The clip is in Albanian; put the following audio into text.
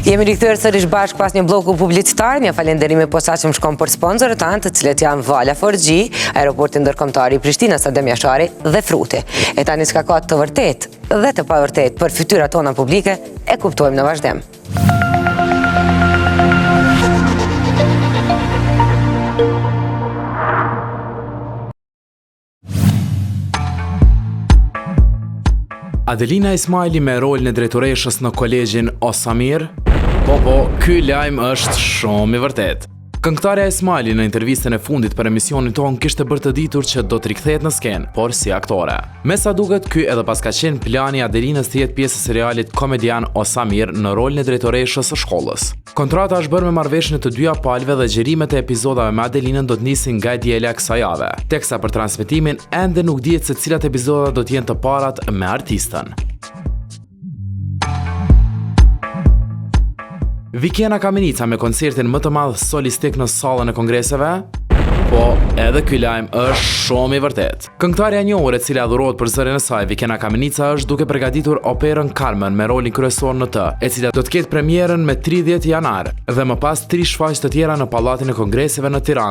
Jemi rikthyer sërish bashkë pas një bloku publicitar. Një falenderimi posaçëm shkon për sponsorët tanë, të cilët janë Vala 4G, Aeroporti Ndërkombëtar i Prishtinës Adem Jashari dhe Fruti. E tani s'ka ka të vërtet dhe të pavërtet për fytyrat tona publike, e kuptojmë në vazhdim. Adelina Ismaili me rolin e drejtoreshës në kolegjin Osamir? Po, ky lajm është shumë i vërtet. Këngëtarja Ismaili në intervistën e fundit për emisionin ton kishte bërë të ditur që do të rikthehet në skenë, por si aktore. Me sa duket, ky edhe pas ka qenë plani Adelinës të jetë pjesë e serialit komedian Osamir në rolin e drejtoreshës së shkollës. Kontrata është bërë me marrëveshjen e të dyja palëve dhe xhirimet e episodave me Adelinën do të nisin nga diela e kësaj jave. Teksa për transmetimin ende nuk dihet se cilat epizoda do të jenë të parat me artistën. Vikena Kamenica me koncertin më të madh solistik në sallën e kongreseve? Po, edhe ky lajm është shumë i vërtet. Këngëtarja e njohur e cila adhurohet për zërin e saj, Vikena Kamenica, është duke përgatitur operën Carmen me rolin kryesor në të, e cila do të ketë premierën me 30 janar dhe më pas 3 shfaqje të tjera në Pallatin e Kongreseve në Tiranë.